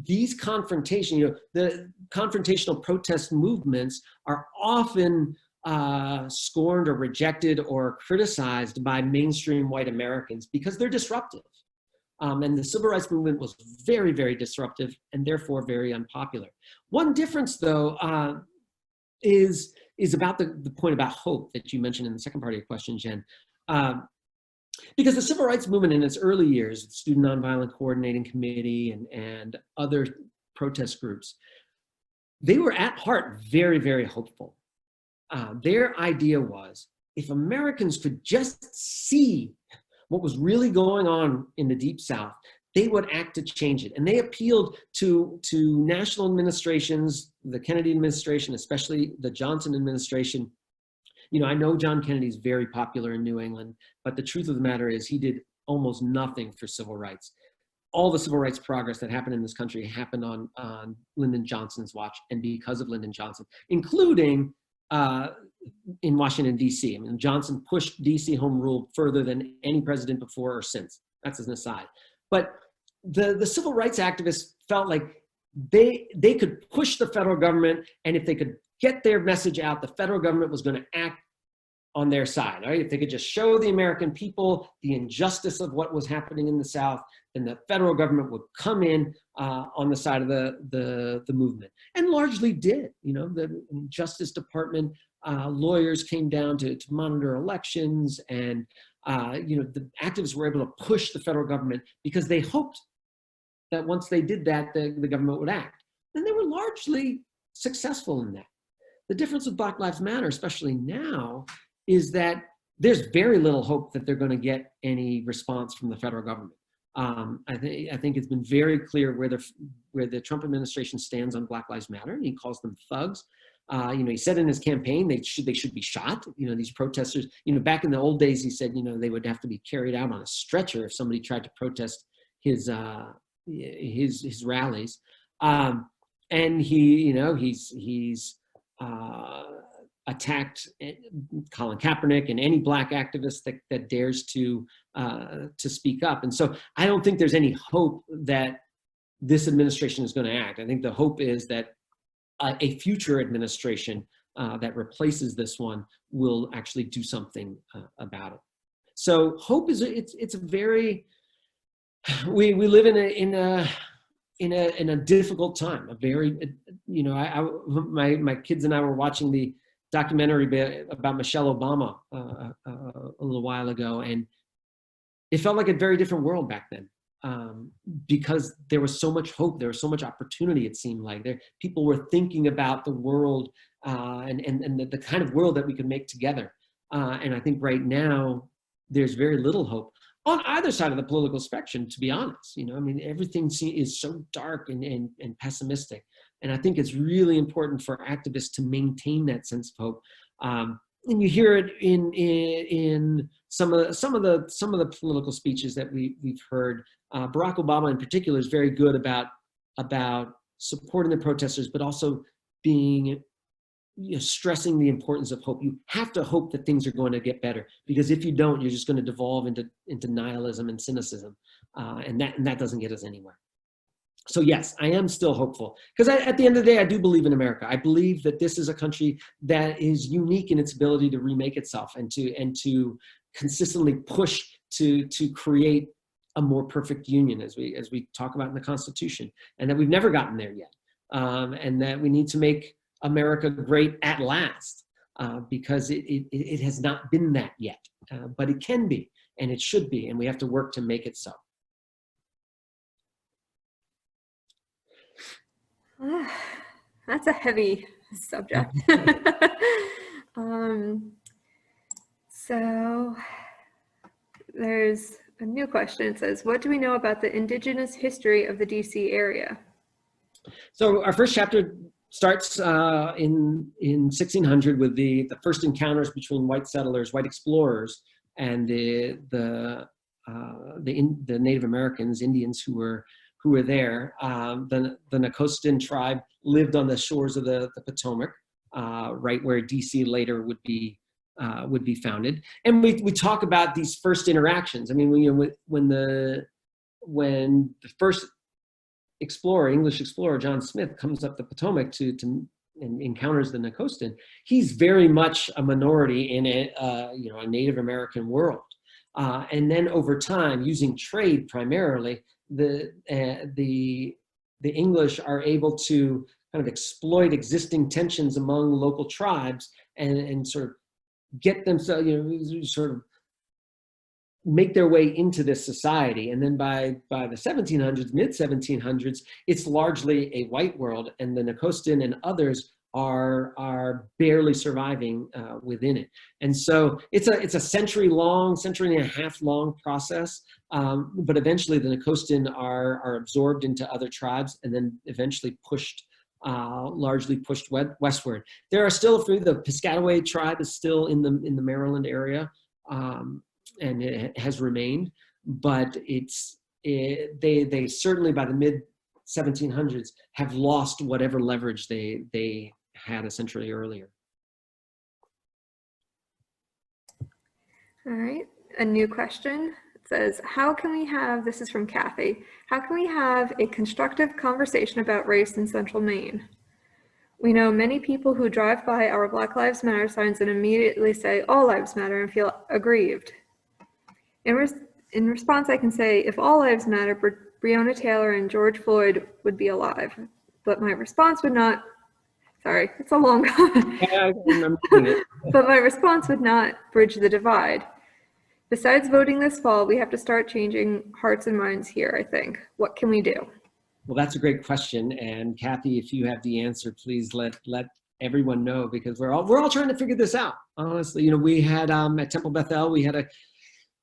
these confrontation, the confrontational protest movements are often scorned or rejected or criticized by mainstream white Americans because they're disruptive. And the civil rights movement was very, very disruptive and therefore very unpopular. One difference, though, is about the point about hope that you mentioned in the second part of your question, Jen. Because the civil rights movement in its early years, the Student Nonviolent Coordinating Committee and other protest groups, they were at heart very, very hopeful. Their idea was, if Americans could just see what was really going on in the Deep South, they would act to change it. And they appealed to national administrations, the Kennedy administration, especially the Johnson administration. I know John Kennedy is very popular in New England, but the truth of the matter is he did almost nothing for civil rights. All the civil rights progress that happened in this country happened on Lyndon Johnson's watch and because of Lyndon Johnson, including in Washington, D.C. I mean, Johnson pushed D.C. home rule further than any president before or since. That's as an aside. But the civil rights activists felt like they could push the federal government, and if they could get their message out, the federal government was going to act on their side, right? If they could just show the American people the injustice of what was happening in the South, then the federal government would come in on the side of the movement, and largely did. The Justice Department lawyers came down to monitor elections, and the activists were able to push the federal government because they hoped that once they did that, the government would act, and they were largely successful in that. The difference with Black Lives Matter, especially now, is that there's very little hope that they're going to get any response from the federal government. I think it's been very clear where the Trump administration stands on Black Lives Matter, and he calls them thugs. He said in his campaign they should be shot. These protesters. Back in the old days, he said they would have to be carried out on a stretcher if somebody tried to protest his rallies. And he's attacked Colin Kaepernick and any Black activist that dares to speak up. And so I don't think there's any hope that this administration is going to act. I think the hope is that a future administration that replaces this one will actually do something about it. So hope is it's a very we live in a difficult time. A very my kids and I were watching the documentary about Michelle Obama a little while ago, and it felt like a very different world back then, because there was so much hope, there was so much opportunity. It seemed like people were thinking about the world and the kind of world that we could make together. And I think right now there's very little hope on either side of the political spectrum, to be honest. Everything is so dark and pessimistic. And I think it's really important for activists to maintain that sense of hope. And you hear it in some of the political speeches that we've heard. Barack Obama in particular is very good about supporting the protesters, but also being stressing the importance of hope. You have to hope that things are going to get better, because if you don't, you're just going to devolve into nihilism and cynicism, and that doesn't get us anywhere. So yes, I am still hopeful, because at the end of the day, I do believe in America. I believe that this is a country that is unique in its ability to remake itself and to consistently push to create a more perfect union, as we talk about in the Constitution, and that we've never gotten there yet, and that we need to make America great at last, because it has not been that yet, but it can be, and it should be, and we have to work to make it so. That's a heavy subject. So there's a new question. It says, what do we know about the indigenous history of the DC area? So our first chapter starts in 1600 with the first encounters between white settlers, white explorers, and the Native Americans, Indians who were there. The Nakostan tribe lived on the shores of the Potomac, right where DC later would be founded. And we talk about these first interactions. I mean, when the first English explorer, John Smith, comes up the Potomac and encounters the Nakostan, he's very much a minority in a Native American world. And then over time, using trade primarily, the English are able to kind of exploit existing tensions among local tribes and sort of get them, so sort of make their way into this society. And then by the 1700s, mid 1700s, it's largely a white world, and the Nakostan and others are barely surviving within it. And so it's a century and a half long process, but eventually the Nakostan are absorbed into other tribes, and then eventually largely pushed westward. There are still a few. The Piscataway tribe is still in the Maryland area, and it has remained, but they certainly by the mid 1700s have lost whatever leverage they had a century earlier. All right, a new question. It says, this is from Kathy, how can we have a constructive conversation about race in central Maine? We know many people who drive by our Black Lives Matter signs and immediately say all lives matter and feel aggrieved. In response, I can say, if all lives matter, Breonna Taylor and George Floyd would be alive. But my response would not, sorry, it's a long comment. Yeah, I remember it. But my response would not bridge the divide. Besides voting this fall, we have to start changing hearts and minds here, I think. What can we do? Well, that's a great question. And Kathy, if you have the answer, please let everyone know, because we're all trying to figure this out. Honestly, we had at Temple Bethel, we had a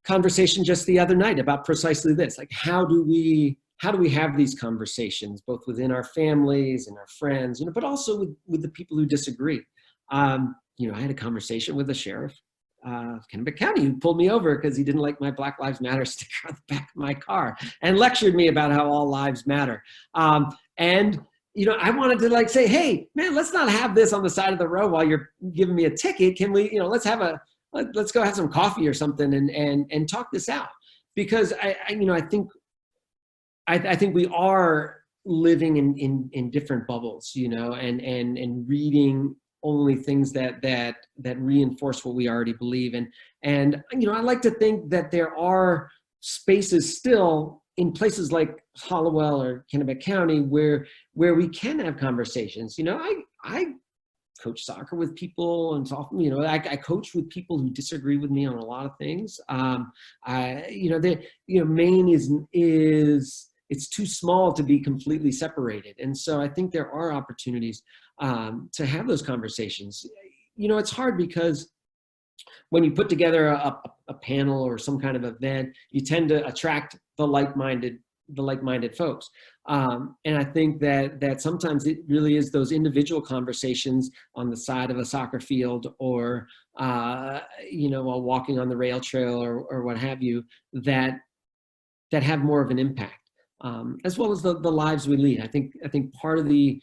conversation just the other night about precisely this. Like, how do we have these conversations, both within our families and our friends, but also with the people who disagree. I had a conversation with the sheriff of Kennebec County who pulled me over because he didn't like my Black Lives Matter sticker on the back of my car and lectured me about how all lives matter. And I wanted to say, hey, man, let's not have this on the side of the road while you're giving me a ticket. Can we, let's go have some coffee or something and talk this out, because I think we are living in different bubbles, and reading only things that reinforce what we already believe. And I like to think that there are spaces still in places like Hallowell or Kennebec County where we can have conversations. I coach soccer with people and softball. I coach with people who disagree with me on a lot of things. Maine is it's too small to be completely separated, and so I think there are opportunities to have those conversations. It's hard because when you put together a panel or some kind of event, you tend to attract the like-minded folks. And I think that sometimes it really is those individual conversations on the side of a soccer field or, while walking on the rail trail or what have you, that have more of an impact, as well as the lives we lead. I think part of the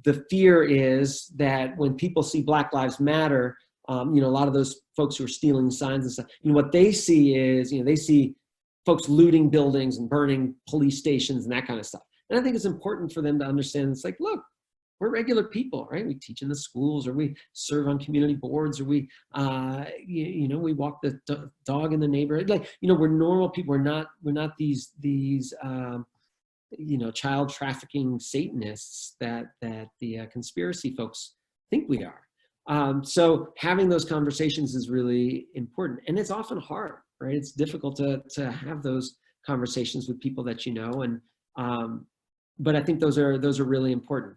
the fear is that when people see Black Lives Matter, a lot of those folks who are stealing signs and stuff, what they see is, they see folks looting buildings and burning police stations and that kind of stuff. And I think it's important for them to understand, it's like, look, we're regular people, right? We teach in the schools, or we serve on community boards, or we, we walk the dog in the neighborhood. Like, we're normal people. We're not these child trafficking Satanists that the conspiracy folks think we are. So having those conversations is really important, and it's often hard, right? It's difficult to have those conversations with people that and but I think those are really important.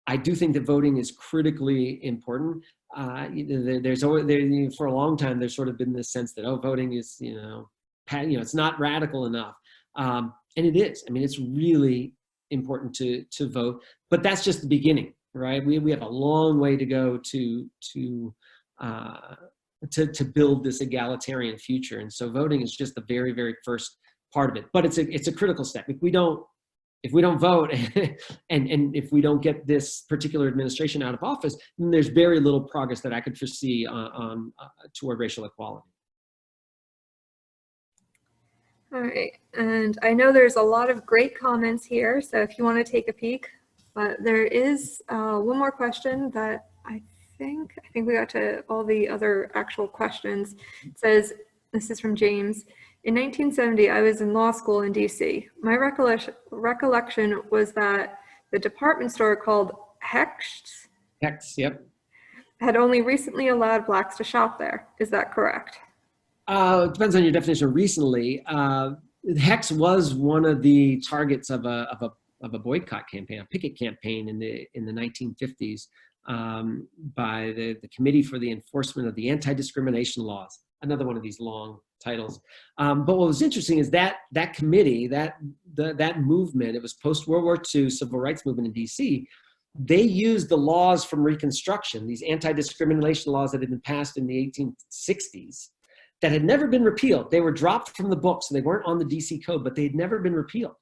I do think that voting is critically important. There's always, for a long time, there's sort of been this sense that, voting is, it's not radical enough. And it is. I mean, it's really important to vote, but that's just the beginning, right? We have a long way to go to build this egalitarian future. And so voting is just the very, very first part of it, but it's a critical step. If we don't vote and if we don't get this particular administration out of office, then there's very little progress that I could foresee toward racial equality. All right, and I know there's a lot of great comments here, so if you want to take a peek, but there is one more question that I think we got to all the other actual questions. It says, this is from James. In 1970, I was in law school in DC. My recollection was that the department store called Hecht's Yep. had only recently allowed Blacks to shop there. Is that correct? It depends on your definition of recently. Hecht's was one of the targets of a boycott campaign, a picket campaign in the 1950s by the Committee for the Enforcement of the Anti-Discrimination Laws. Another one of these long titles. But what was interesting is that committee, that movement, it was post-World War II civil rights movement in DC. They used the laws from Reconstruction, these anti-discrimination laws that had been passed in the 1860s that had never been repealed. They were dropped from the books, so they weren't on the DC code, but they had never been repealed.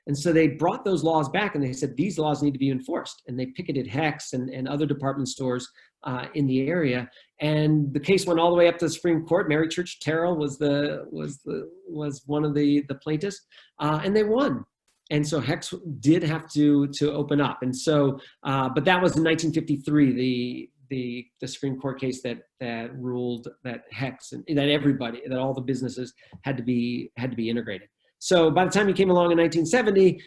And so they brought those laws back and they said, these laws need to be enforced. And they picketed Hecht's and other department stores in the area. And the case went all the way up to the Supreme Court. Mary Church Terrell was one of the plaintiffs, and they won. And so Hecht's did have to open up. And so, but that was in 1953, the Supreme Court case that ruled that Hecht's and that all the businesses had to be integrated. So by the time he came along in 1970,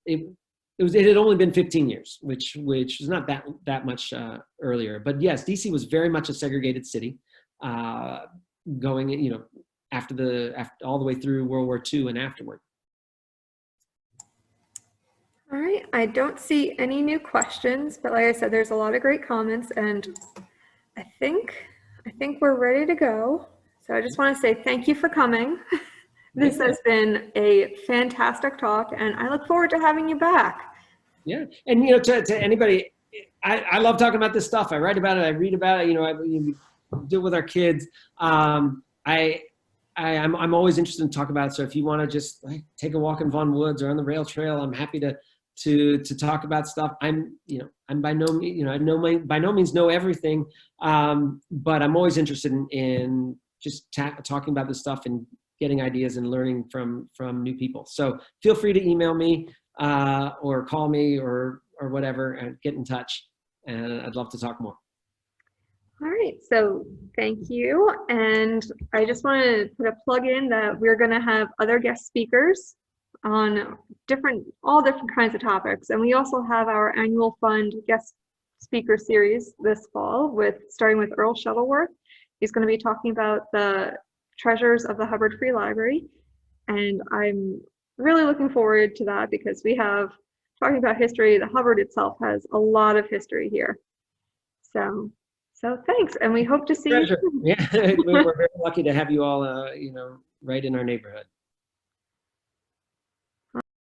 it had only been 15 years, which is not that much earlier. But yes, DC was very much a segregated city, going after all the way through World War II and afterward. All right, I don't see any new questions, but like I said, there's a lot of great comments, and I think we're ready to go. So I just want to say thank you for coming. This has been a fantastic talk, and I look forward to having you back. Yeah, and to anybody, I love talking about this stuff. I write about it, I read about it. I deal with our kids. I'm always interested in talking about it. So if you want to just take a walk in Vaughan Woods or on the rail trail, I'm happy to talk about stuff. I'm by no means know everything, but I'm always interested in just talking about this stuff and getting ideas and learning from new people. So feel free to email me or call me or whatever and get in touch. And I'd love to talk more. All right, so thank you. And I just want to put a plug in that we're going to have other guest speakers on all different kinds of topics. And we also have our annual fund guest speaker series this fall, starting with Earl Shuttleworth. He's going to be talking about the treasures of the Hubbard Free Library. And I'm really looking forward to that because talking about history, the Hubbard itself has a lot of history here. So thanks, and we hope to see you soon. Yeah, we're very lucky to have you all, right in our neighborhood.